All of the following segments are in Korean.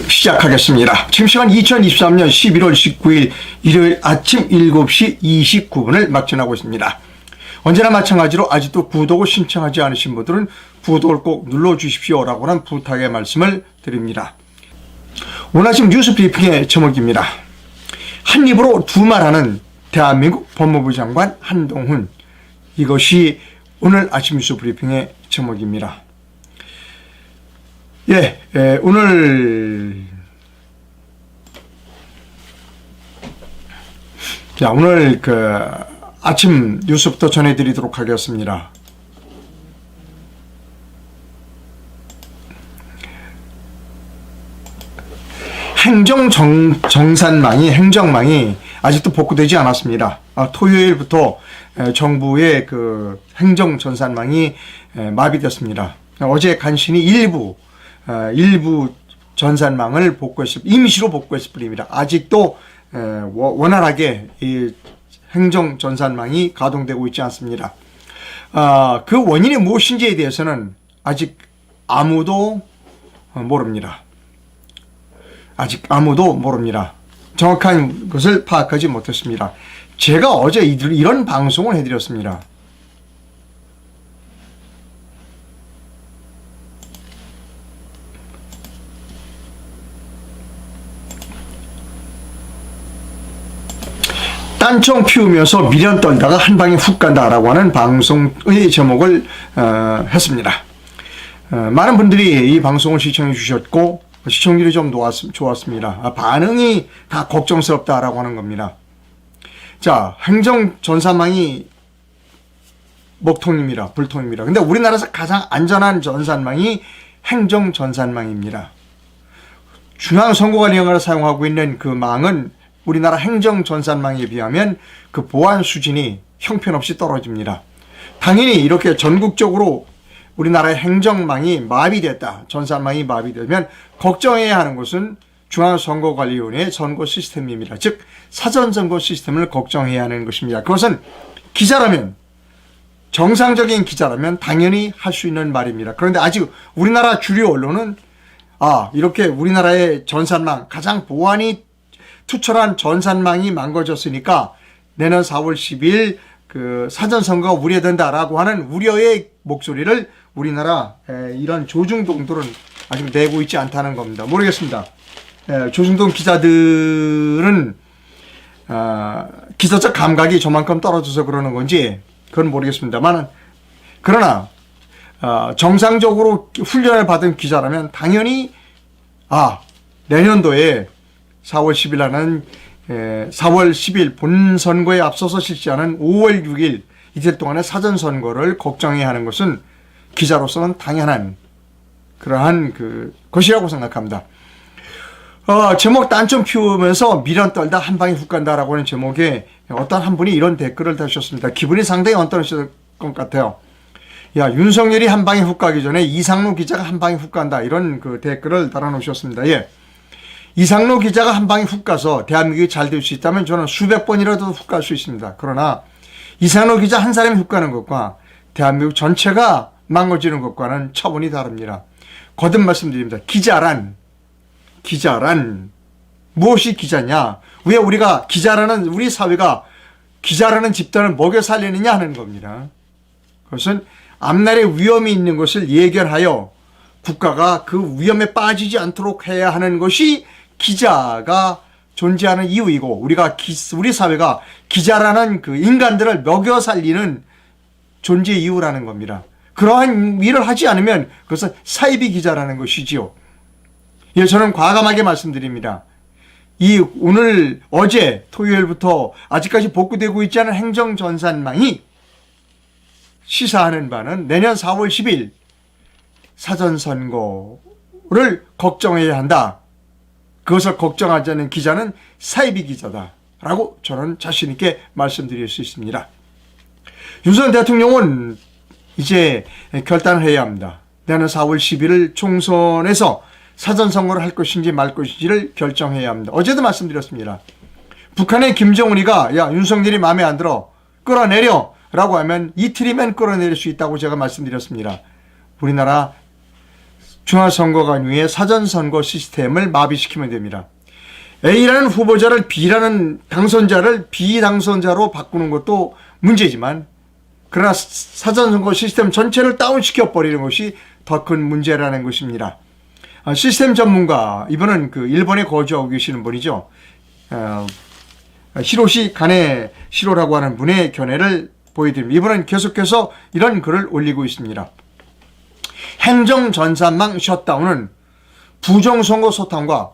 시작하겠습니다. 지금 시간 2023년 11월 19일 일요일 아침 7시 29분을 막 지나고 있습니다. 언제나 마찬가지로 아직도 구독을 신청하지 않으신 분들은 구독을 꼭 눌러주십시오라고 하는 부탁의 말씀을 드립니다. 오늘 아침 뉴스 브리핑의 제목입니다. 한 입으로 두 말하는 대한민국 법무부 장관 한동훈. 이것이 오늘 아침 뉴스 브리핑의 제목입니다. 오늘 아침 뉴스부터 전해드리도록 하겠습니다. 행정망이 아직도 복구되지 않았습니다. 토요일부터 정부의 그 행정 전산망이 마비됐습니다. 어제 간신히 일부 전산망을 임시로 복구했을 뿐입니다. 아직도 원활하게 이 행정 전산망이 가동되고 있지 않습니다. 그 원인이 무엇인지에 대해서는 아직 아무도 모릅니다. 정확한 것을 파악하지 못했습니다. 제가 어제 이런 방송을 해드렸습니다. 딴청 피우면서 미련 떨다가 한 방에 훅 간다라고 하는 방송의 제목을 했습니다. 많은 분들이 이 방송을 시청해 주셨고 시청률이 좀 좋았습니다. 반응이 다 걱정스럽다라고 하는 겁니다. 자, 행정 전산망이 먹통입니다. 불통입니다. 근데 우리나라에서 가장 안전한 전산망이 행정 전산망입니다. 중앙선거관리위원회가 사용하고 있는 그 망은 우리나라 행정 전산망에 비하면 그 보안 수준이 형편없이 떨어집니다. 당연히 이렇게 전국적으로 우리나라의 행정망이 마비됐다, 전산망이 마비되면 걱정해야 하는 것은 중앙선거관리위원회의 선거 시스템입니다. 즉 사전선거 시스템을 걱정해야 하는 것입니다. 그것은 정상적인 기자라면 당연히 할 수 있는 말입니다. 그런데 아직 우리나라 주류 언론은 이렇게 우리나라의 전산망, 가장 보안이 투철한 전산망이 망가졌으니까 내년 4월 10일 그 사전선거가 우려된다라고 하는 우려의 목소리를 우리나라 이런 조중동들은 아직 내고 있지 않다는 겁니다. 모르겠습니다. 조중동 기자들은 기자적 감각이 저만큼 떨어져서 그러는 건지 그건 모르겠습니다만, 그러나 정상적으로 훈련을 받은 기자라면 당연히 내년도에 4월 10일 하는 4월 10일 본선거에 앞서서 실시하는 5월 6일 이틀 동안의 사전선거를 걱정해야 하는 것은 기자로서는 당연한 그러한 것이라고 생각합니다. 제목 딴청 피우면서 미련 떨다 한 방에 훅 간다라고 하는 제목에 어떤 한 분이 이런 댓글을 다셨습니다. 기분이 상당히 언짢으실 것 같아요. 야, 윤석열이 한 방에 훅 가기 전에 이상로 기자가 한 방에 훅 간다, 이런 그 댓글을 달아놓으셨습니다. 이상로 기자가 한 방에 훅 가서 대한민국이 잘 될 수 있다면 저는 수백 번이라도 훅 갈 수 있습니다. 그러나 이상로 기자 한 사람이 훅 가는 것과 대한민국 전체가 망가지는 것과는 차원이 다릅니다. 거듭 말씀드립니다. 기자란 무엇이 기자냐? 왜 우리가 우리 사회가 기자라는 집단을 먹여 살리느냐 하는 겁니다. 그것은 앞날에 위험이 있는 것을 예견하여 국가가 그 위험에 빠지지 않도록 해야 하는 것이 기자가 존재하는 이유이고, 우리 사회가 기자라는 그 인간들을 먹여 살리는 존재 이유라는 겁니다. 그러한 일을 하지 않으면 그것은 사이비 기자라는 것이지요. 저는 과감하게 말씀드립니다. 어제 토요일부터 아직까지 복구되고 있지 않은 행정전산망이 시사하는 바는 내년 4월 10일 사전선거를 걱정해야 한다. 그것을 걱정하지 않는 기자는 사이비 기자다라고 저는 자신 있게 말씀드릴 수 있습니다. 윤석열 대통령은 이제 결단을 해야 합니다. 내년 4월 11일 총선에서 사전선거를 할 것인지 말 것인지를 결정해야 합니다. 어제도 말씀드렸습니다. 북한의 김정은이가 윤석열이 마음에 안 들어 끌어내려 라고 하면 이틀이면 끌어내릴 수 있다고 제가 말씀드렸습니다. 우리나라 중앙선거관위의 사전선거 시스템을 마비시키면 됩니다. A라는 후보자를 B라는 당선자를 비당선자로 바꾸는 것도 문제지만 그러나 사전선거 시스템 전체를 다운시켜 버리는 것이 더 큰 문제라는 것입니다. 시스템 전문가, 이분은 그 일본에 거주하고 계시는 분이죠. 히로시 가네 시로라고 하는 분의 견해를 보여드립니다. 이분은 계속해서 이런 글을 올리고 있습니다. 행정전산망 셧다운은 부정선거 소탕과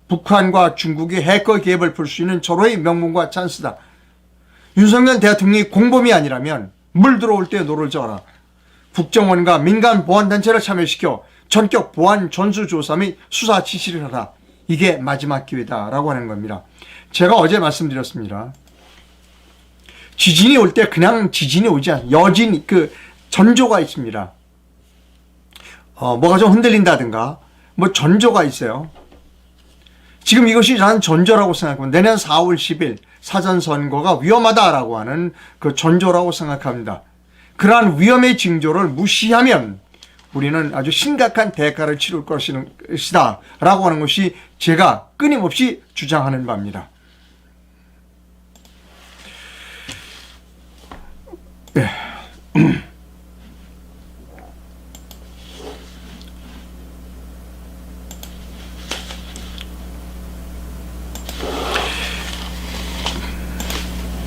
북한과 중국의 해커 개입을 풀 수 있는 절호의 명분과 찬스다. 윤석열 대통령이 공범이 아니라면 물 들어올 때 노를 져라. 국정원과 민간 보안단체를 참여시켜 전격 보안 전수조사 및 수사 지시를 하라. 이게 마지막 기회다라고 하는 겁니다. 제가 어제 말씀드렸습니다. 지진이 올 때 그냥 지진이 오지 않아요. 여진, 전조가 있습니다. 뭐가 좀 흔들린다든가, 전조가 있어요. 지금 이것이 저는 전조라고 생각합니다. 내년 4월 10일 사전선거가 위험하다라고 하는 그 전조라고 생각합니다. 그러한 위험의 징조를 무시하면 우리는 아주 심각한 대가를 치를 것이다 라고 하는 것이 제가 끊임없이 주장하는 바입니다. 네.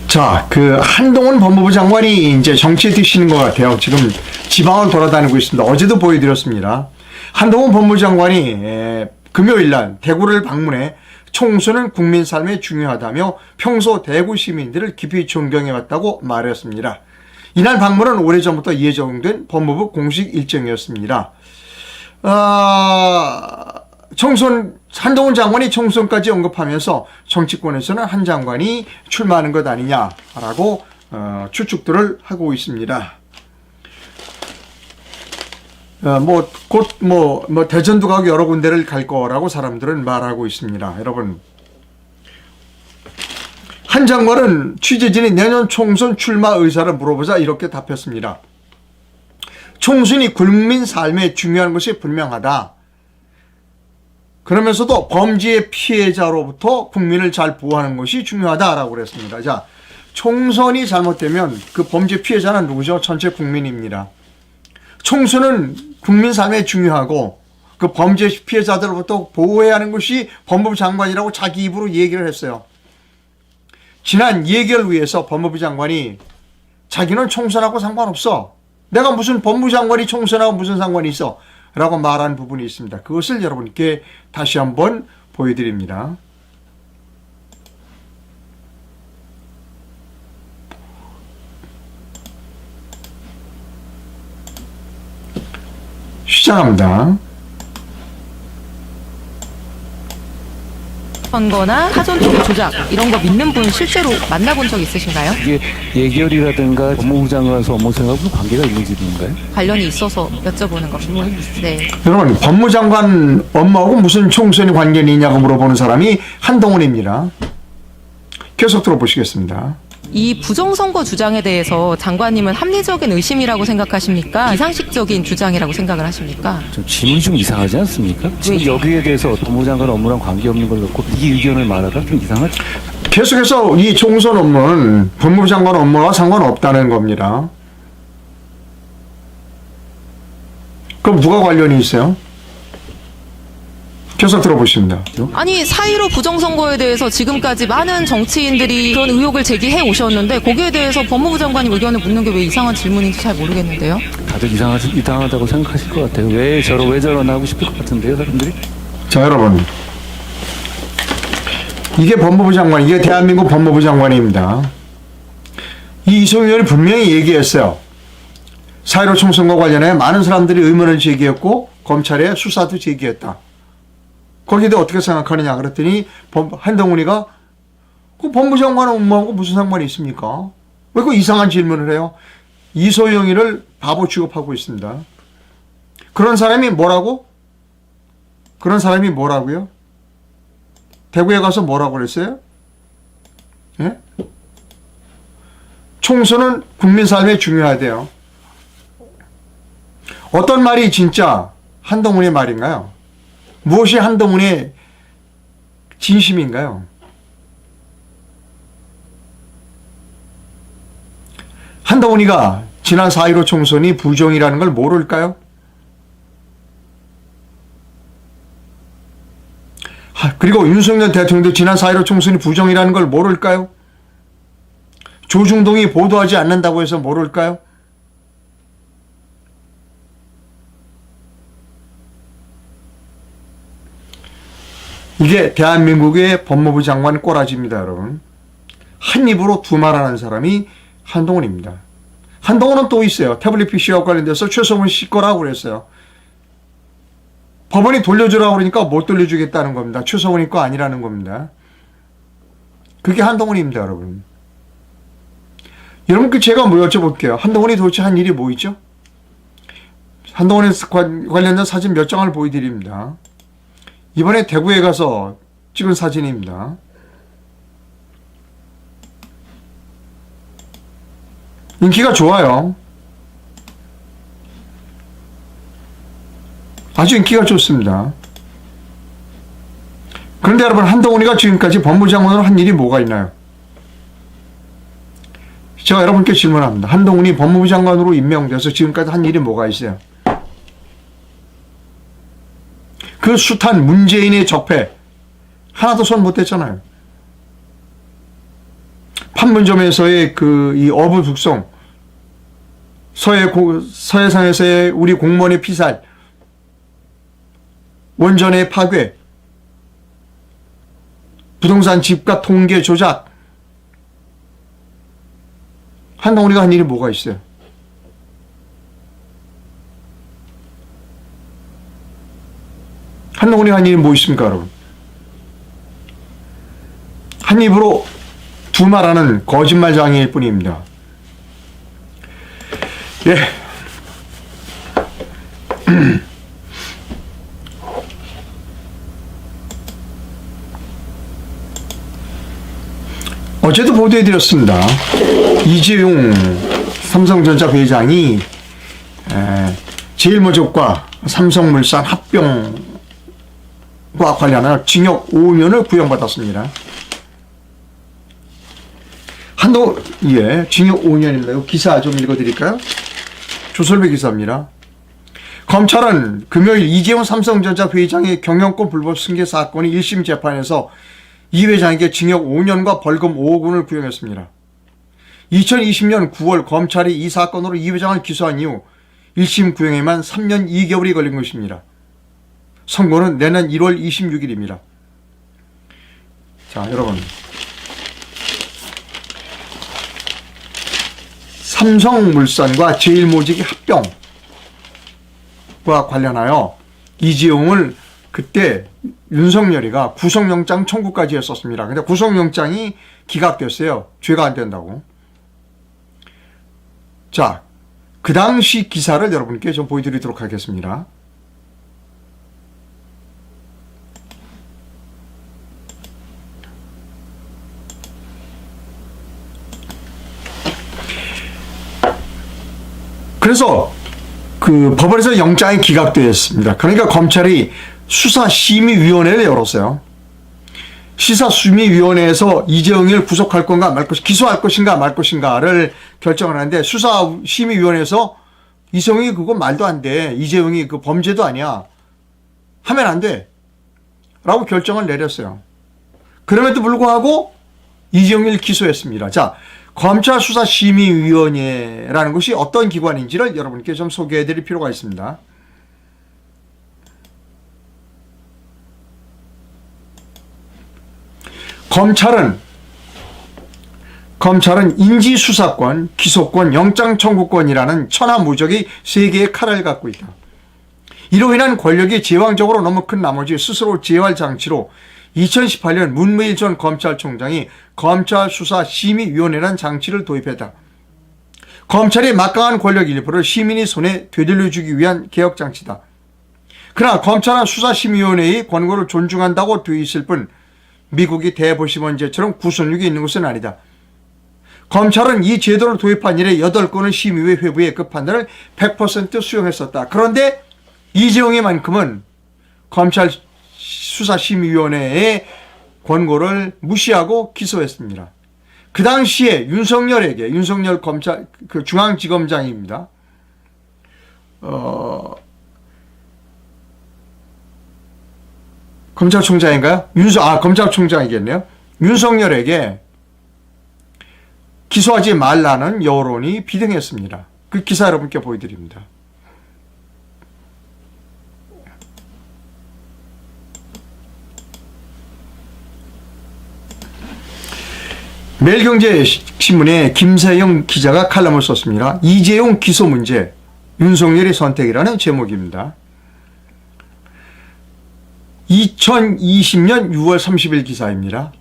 자, 한동훈 법무부 장관이 이제 정치에 드시는 것 같아요. 지금 지방을 돌아다니고 있습니다. 어제도 보여드렸습니다. 한동훈 법무부 장관이 금요일 날 대구를 방문해 총수는 국민 삶에 중요하다며 평소 대구 시민들을 깊이 존경해왔다고 말했습니다. 이날 방문은 오래전부터 예정된 법무부 공식 일정이었습니다. 한동훈 장관이 총선까지 언급하면서 정치권에서는 한 장관이 출마하는 것 아니냐라고 추측들을 하고 있습니다. 곧 대전도 가고 여러 군데를 갈 거라고 사람들은 말하고 있습니다. 여러분, 한 장관은 취재진이 내년 총선 출마 의사를 물어보자 이렇게 답했습니다. 총선이 국민 삶에 중요한 것이 분명하다. 그러면서도 범죄의 피해자로부터 국민을 잘 보호하는 것이 중요하다라고 그랬습니다. 자, 총선이 잘못되면 그 범죄 피해자는 누구죠? 전체 국민입니다. 총선은 국민 삶에 중요하고 그 범죄 피해자들로부터 보호해야 하는 것이 법무부 장관이라고 자기 입으로 얘기를 했어요. 지난 예결위에서 법무부 장관이 자기는 총선하고 상관없어. 내가 무슨 법무부 장관이 총선하고 무슨 상관이 있어. 라고 말한 부분이 있습니다. 그것을 여러분께 다시 한번 보여드립니다. 시작합니다. 선거나 사전투표 조작 이런 거 믿는 분 실제로 만나본 적 있으신가요? 이게 예결이라든가 법무부 장관에서 업무 생각하고 관계가 있는 일인가요? 관련이 있어서 여쭤보는 겁니다. 네. 여러분, 법무장관 업무하고 무슨 총선이 관련이 있냐고 물어보는 사람이 한동훈입니다. 계속 들어보시겠습니다. 이 부정선거 주장에 대해서 장관님은 합리적인 의심이라고 생각하십니까? 비상식적인 주장이라고 생각을 하십니까? 좀 질문이 좀 이상하지 않습니까? 지금 여기에 대해서 법무부 장관 업무랑 관계없는 걸 놓고 이 의견을 말하다 좀 이상하죠? 계속해서 이 총선 업무는 법무부 장관 업무와 상관없다는 겁니다. 그럼 누가 관련이 있어요? 계속 들어보십니다. 아니 4.15 부정선거에 대해서 지금까지 많은 정치인들이 그런 의혹을 제기해 오셨는데 거기에 대해서 법무부 장관님 의견을 묻는 게 왜 이상한 질문인지 잘 모르겠는데요. 다들 이상하다고 생각하실 것 같아요. 왜 저러나 하고 싶을 것 같은데요, 사람들이? 자, 여러분, 이게 법무부 장관, 이게 대한민국 법무부 장관입니다. 이 이성윤이 분명히 얘기했어요. 4.15 총선과 관련해 많은 사람들이 의문을 제기했고 검찰에 수사도 제기했다. 거기에 대해 어떻게 생각하느냐 그랬더니 한동훈이가 그 법무장관 업무하고 무슨 상관이 있습니까? 왜 그 이상한 질문을 해요? 이소영이를 바보 취급하고 있습니다. 그런 사람이 뭐라고? 그런 사람이 뭐라고요? 대구에 가서 뭐라고 그랬어요? 예? 총선은 국민 삶에 중요하대요. 어떤 말이 진짜 한동훈의 말인가요? 무엇이 한동훈의 진심인가요? 한동훈이가 지난 4.15 총선이 부정이라는 걸 모를까요? 그리고 윤석열 대통령도 지난 4.15 총선이 부정이라는 걸 모를까요? 조중동이 보도하지 않는다고 해서 모를까요? 이게 대한민국의 법무부 장관 꼬라지입니다, 여러분. 한 입으로 두 말하는 사람이 한동훈입니다. 한동훈은 또 있어요. 태블릿 PC와 관련돼서 최소문 씨 거라고 그랬어요. 법원이 돌려주라고 그러니까 못 돌려주겠다는 겁니다. 최소문이 거 아니라는 겁니다. 그게 한동훈입니다, 여러분. 여러분, 제가 뭐 여쭤볼게요. 한동훈이 도대체 한 일이 뭐 있죠? 한동훈에 관련된 사진 몇 장을 보여드립니다. 이번에 대구에 가서 찍은 사진입니다. 인기가 좋아요. 아주 인기가 좋습니다. 그런데 여러분, 한동훈이가 지금까지 법무장관으로 한 일이 뭐가 있나요? 제가 여러분께 질문합니다. 한동훈이 법무부 장관으로 임명돼서 지금까지 한 일이 뭐가 있어요? 그 숱한 문재인의 적폐 하나도 손 못 댔잖아요. 판문점에서의 이 어부 숙성, 서해상에서의 우리 공무원의 피살, 원전의 파괴, 부동산 집값 통계 조작, 한동훈이가 한 일이 뭐가 있어요? 한동훈이 한 일이 뭐 있습니까, 여러분? 한 입으로 두 말하는 거짓말장애일 뿐입니다. 예. 어제도 보도해드렸습니다. 이재용 삼성전자 회장이 제일모직과 삼성물산 합병과 관련하여 징역 5년을 구형받았습니다. 징역 5년입니다. 기사 좀 읽어드릴까요? 조선배 기사입니다. 검찰은 금요일 이재용 삼성전자 회장의 경영권 불법 승계 사건의 1심 재판에서 이 회장에게 징역 5년과 벌금 5억 원을 구형했습니다. 2020년 9월 검찰이 이 사건으로 이 회장을 기소한 이후 1심 구형에만 3년 2개월이 걸린 것입니다. 선고는 내년 1월 26일입니다. 자, 여러분. 삼성물산과 제일모직의 합병과 관련하여 이재용을 그때 윤석열이가 구속영장 청구까지 했었습니다. 근데 구속영장이 기각됐어요. 죄가 안 된다고. 자, 그 당시 기사를 여러분께 좀 보여드리도록 하겠습니다. 그래서 그 법원에서 영장이 기각되었습니다. 그러니까 검찰이 수사심의위원회를 열었어요. 수사심의위원회에서 이재용을 구속할 건가 말 것인가, 기소할 것인가 말 것인가를 결정을 하는데 수사심의위원회에서 이재용이 그거 말도 안 돼. 이재용이 그 범죄도 아니야. 하면 안 돼. 라고 결정을 내렸어요. 그럼에도 불구하고 이재용을 기소했습니다. 자, 검찰 수사심의위원회라는 것이 어떤 기관인지를 여러분께 좀 소개해 드릴 필요가 있습니다. 검찰은 인지수사권, 기소권, 영장청구권이라는 천하무적의 세 개의 칼을 갖고 있다. 이로 인한 권력이 제왕적으로 너무 큰 나머지 스스로 제어할 장치로 2018년 문무일 전 검찰총장이 검찰수사심의위원회라는 장치를 도입했다. 검찰의 막강한 권력 일부를 시민의 손에 되돌려주기 위한 개혁장치다. 그러나 검찰은 수사심의위원회의 권고를 존중한다고 되어 있을 뿐 미국이 대보시원제처럼 구속력이 있는 것은 아니다. 검찰은 이 제도를 도입한 이래 8건의 심의회 회부의 그 판단을 100% 수용했었다. 그런데 이재용이만큼은 검찰 수사심의위원회의 권고를 무시하고 기소했습니다. 그 당시에 윤석열 검찰 그 중앙지검장입니다. 검찰총장인가요? 검찰총장이겠네요. 윤석열에게 기소하지 말라는 여론이 비등했습니다. 그 기사 여러분께 보여드립니다. 매일경제신문에 김세영 기자가 칼럼을 썼습니다. 이재용 기소 문제, 윤석열의 선택이라는 제목입니다. 2020년 6월 30일 기사입니다.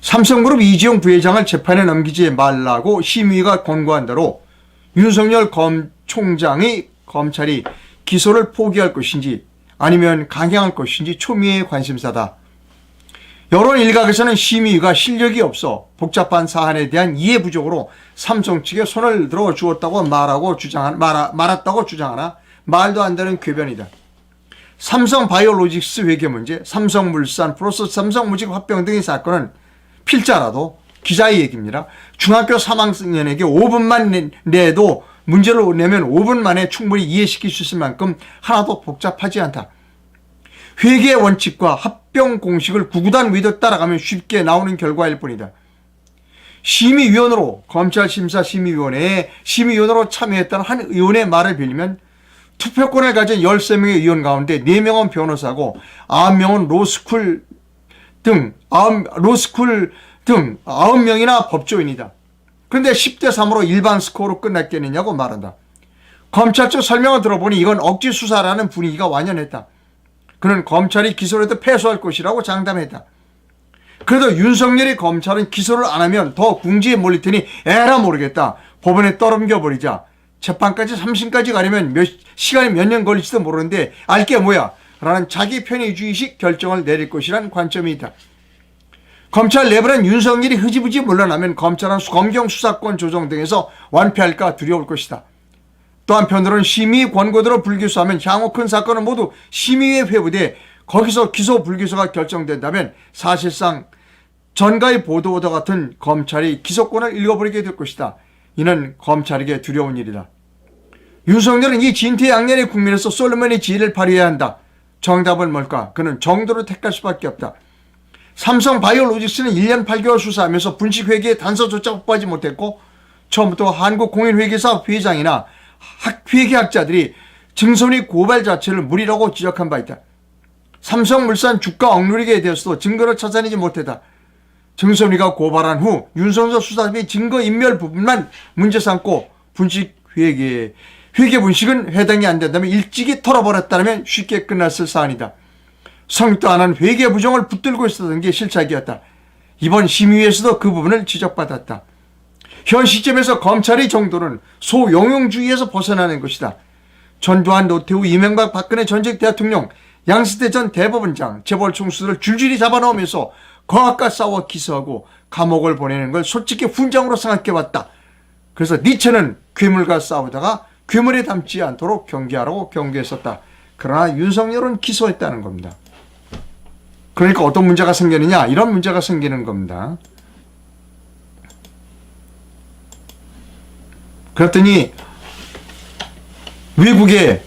삼성그룹 이재용 부회장을 재판에 넘기지 말라고 심의가 권고한 대로 윤석열 총장이 검찰이 기소를 포기할 것인지 아니면 강행할 것인지 초미의 관심사다. 여론 일각에서는 심의위가 실력이 없어 복잡한 사안에 대한 이해 부족으로 삼성 측에 손을 들어 주었다고 말았다고 주장하나 말도 안 되는 궤변이다. 삼성바이오로직스 회계 문제, 삼성물산, 프로세스 삼성무직 합병 등의 사건은 필자라도 기자의 얘기입니다. 중학교 3학년에게 5분만 내도 문제를 내면 5분 만에 충분히 이해시킬 수 있을 만큼 하나도 복잡하지 않다. 회계 원칙과 합병 공식을 구구단 외도 따라가면 쉽게 나오는 결과일 뿐이다. 심의위원으로 검찰심사심의위원회에 심의위원으로 참여했다는 한 의원의 말을 빌리면 투표권을 가진 13명의 의원 가운데 4명은 변호사고 9명은 로스쿨 등 9명이나 법조인이다. 그런데 10대 3으로 일반 스코어로 끝났겠느냐고 말한다. 검찰 측 설명을 들어보니 이건 억지 수사라는 분위기가 완연했다. 그는 검찰이 기소를 해도 패소할 것이라고 장담했다. 그래도 윤석열이 검찰은 기소를 안 하면 더 궁지에 몰릴 테니 에라 모르겠다. 법원에 떠넘겨버리자. 재판까지 3심까지 가려면 시간이 몇 년 걸릴지도 모르는데 알게 뭐야 라는 자기 편의주의식 결정을 내릴 것이란 관점이 있다. 검찰 내부는 윤석열이 흐지부지 물러나면 검찰은 검경 수사권 조정 등에서 완패할까 두려울 것이다. 또 한편으로는 심의 권고대로 불기소하면 향후 큰 사건은 모두 심의에 회부돼 거기서 기소 불기소가 결정된다면 사실상 전가의 보도와 같은 검찰이 기소권을 잃어버리게 될 것이다. 이는 검찰에게 두려운 일이다. 윤석열은 이 진퇴양난의 국면에서 솔로몬의 지혜를 발휘해야 한다. 정답은 뭘까? 그는 정도를 택할 수밖에 없다. 삼성바이오로직스는 1년 8개월 수사하면서 분식회계에 단서조차 확보하지 못했고 처음부터 한국공인회계사 회장이나 회계학자들이 증손의 고발 자체를 무리라고 지적한 바 있다. 삼성물산 주가 억누르기에 대해서도 증거를 찾아내지 못했다. 증손위가 고발한 후 윤석열 수사팀이 증거인멸 부분만 문제 삼고 회계 분식은 해당이 안 된다면 일찍이 털어버렸다면 쉽게 끝났을 사안이다. 성립도 안 한 회계 부정을 붙들고 있었던 게 실착이었다. 이번 심의에서도 그 부분을 지적받았다. 현 시점에서 검찰의 정도는 소영용주의에서 벗어나는 것이다. 전두환, 노태우, 이명박, 박근혜 전직 대통령, 양승태 전 대법원장, 재벌 총수들을 줄줄이 잡아넣으면서 거학과 싸워 기소하고 감옥을 보내는 걸 솔직히 훈장으로 생각해왔다. 그래서 니체는 괴물과 싸우다가 괴물에 닮지 않도록 경계하라고 경고했었다. 그러나 윤석열은 기소했다는 겁니다. 그러니까 어떤 문제가 생기느냐? 이런 문제가 생기는 겁니다. 그랬더니 외국의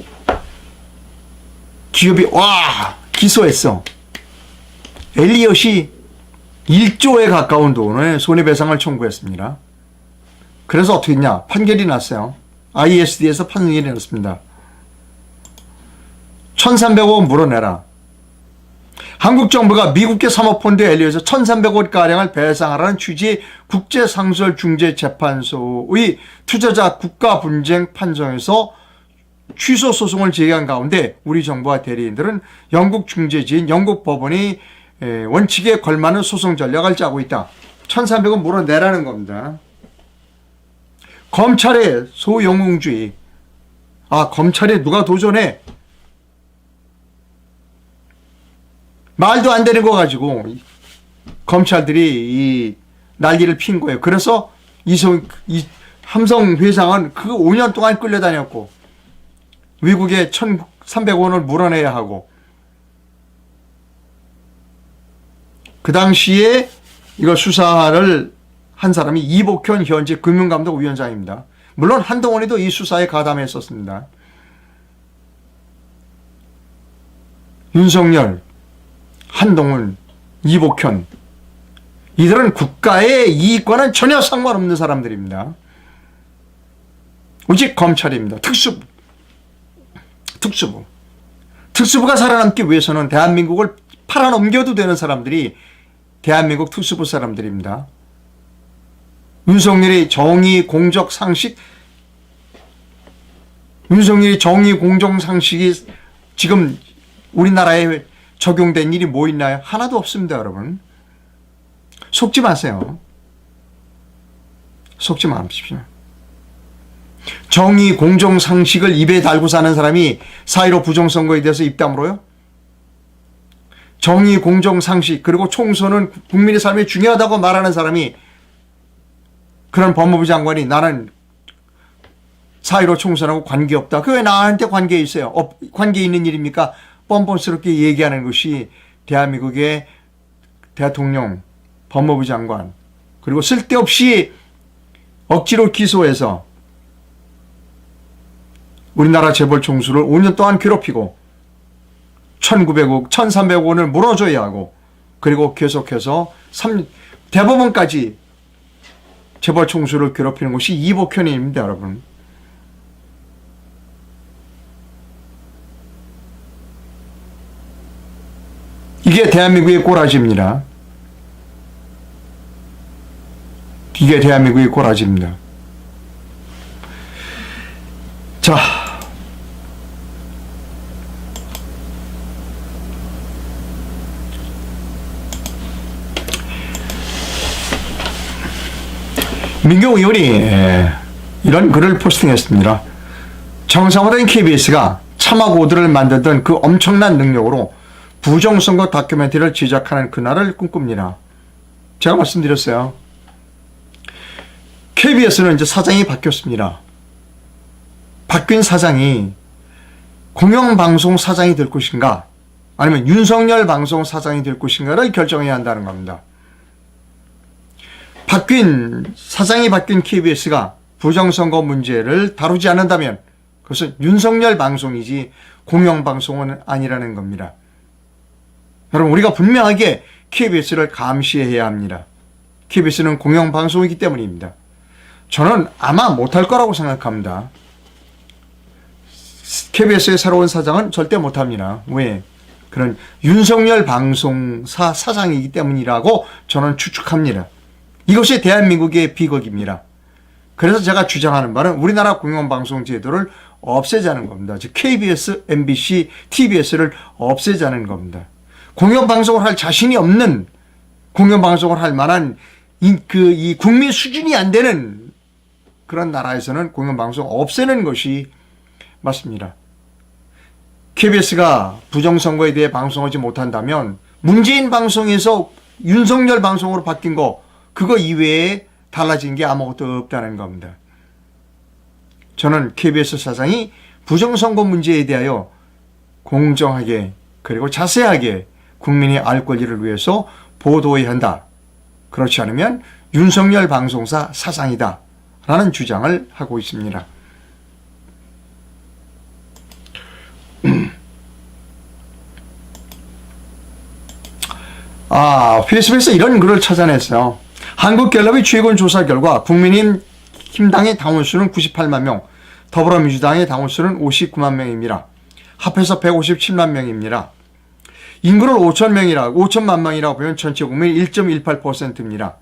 기업이 기소했어. 엘리엇이 1조에 가까운 돈의 손해배상을 청구했습니다. 그래서 어떻게 했냐? 판결이 났어요. ISD에서 판결이 났습니다. 1,300억 물어내라. 한국 정부가 미국계 사모펀드 엘리엇에 1,300억가량을 배상하라는 취지의 국제상설중재재판소의 투자자 국가분쟁 판정에서 취소 소송을 제기한 가운데 우리 정부와 대리인들은 영국 중재지인 영국 법원이 원칙에 걸맞는 소송 전략을 짜고 있다. 1,300억 물어내라는 겁니다. 검찰의 소영웅주의. 검찰에 누가 도전해? 말도 안 되는 거 가지고 검찰들이 이 난리를 핀 거예요. 그래서 이 삼성 회장은 그 5년 동안 끌려다녔고 외국의 300원을 물어내야 하고, 그 당시에 이거 수사를 한 사람이 이복현 현재 금융감독위원장입니다. 물론 한동훈이도 이 수사에 가담했었습니다. 윤석열, 한동훈, 이복현, 이들은 국가의 이익과는 전혀 상관없는 사람들입니다. 오직 검찰입니다. 특수부가 살아남기 위해서는 대한민국을 팔아넘겨도 되는 사람들이 대한민국 특수부 사람들입니다. 윤석열이 정의, 공정, 상식이 지금 우리나라에 적용된 일이 뭐 있나요? 하나도 없습니다, 여러분. 속지 마세요. 속지 마십시오. 정의, 공정, 상식을 입에 달고 사는 사람이 4.15 부정선거에 대해서 입담으로요? 정의, 공정, 상식, 그리고 총선은 국민의 삶이 중요하다고 말하는 사람이, 그런 법무부 장관이 나는 4.15 총선하고 관계없다. 그게 나한테 관계 있어요. 관계 있는 일입니까? 뻔뻔스럽게 얘기하는 것이 대한민국의 대통령, 법무부 장관, 그리고 쓸데없이 억지로 기소해서 우리나라 재벌 총수를 5년 동안 괴롭히고 1,900억, 1,300억 원을 물어줘야 하고, 그리고 계속해서 대법원까지 재벌 총수를 괴롭히는 것이 이복현입니다, 여러분. 이게 대한민국의 꼬라지입니다. 이게 대한민국의 꼬라지입니다. 자, 민경 의원이 이런 글을 포스팅했습니다. 정상화된 KBS가 참하고들을 만들던 그 엄청난 능력으로 부정선거 다큐멘터리를 제작하는 그날을 꿈꿉니다. 제가 말씀드렸어요. KBS는 이제 사장이 바뀌었습니다. 바뀐 사장이 공영방송 사장이 될 것인가, 아니면 윤석열 방송 사장이 될 것인가를 결정해야 한다는 겁니다. 사장이 바뀐 KBS가 부정선거 문제를 다루지 않는다면 그것은 윤석열 방송이지 공영방송은 아니라는 겁니다. 여러분, 우리가 분명하게 KBS를 감시해야 합니다. KBS는 공영방송이기 때문입니다. 저는 아마 못할 거라고 생각합니다. KBS의 새로운 사장은 절대 못합니다. 왜? 그런 윤석열 방송사 사장이기 때문이라고 저는 추측합니다. 이것이 대한민국의 비극입니다. 그래서 제가 주장하는 바는 우리나라 공영방송 제도를 없애자는 겁니다. 즉 KBS, MBC, TBS를 없애자는 겁니다. 공영방송을 할 자신이 없는, 공영방송을 할 만한 이 국민 수준이 안 되는 그런 나라에서는 공영방송 없애는 것이 맞습니다. KBS가 부정선거에 대해 방송하지 못한다면 문재인 방송에서 윤석열 방송으로 바뀐 거, 그거 이외에 달라진 게 아무것도 없다는 겁니다. 저는 KBS 사장이 부정선거 문제에 대하여 공정하게 그리고 자세하게 국민의 알 권리를 위해서 보도해야 한다. 그렇지 않으면 윤석열 방송사 사장이다 라는 주장을 하고 있습니다. 페이스북에서 이런 글을 찾아냈어요. 한국갤럽의 최근 조사 결과 국민의힘당의 당원수는 98만 명, 더불어민주당의 당원수는 59만 명입니다. 합해서 157만 명입니다. 인구를 5천만 명이라고 보면 전체 국민 1.18%입니다.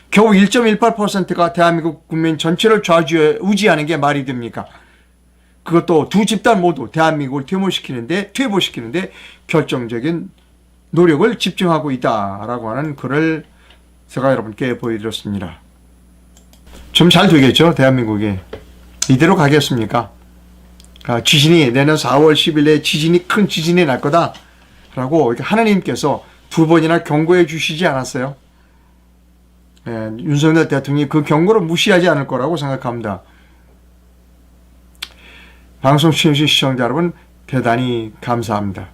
겨우 1.18%가 대한민국 국민 전체를 좌우지하는 게 말이 됩니까? 그것도 두 집단 모두 대한민국을 퇴보시키는데 결정적인 노력을 집중하고 있다라고 하는 글을 제가 여러분께 보여드렸습니다. 좀 잘 되겠죠, 대한민국이. 이대로 가겠습니까? 내년 4월 10일에 큰 지진이 날 거다라고 하나님께서 2번이나 경고해 주시지 않았어요? 윤석열 대통령이 그 경고를 무시하지 않을 거라고 생각합니다. 방송 시청자 여러분, 대단히 감사합니다.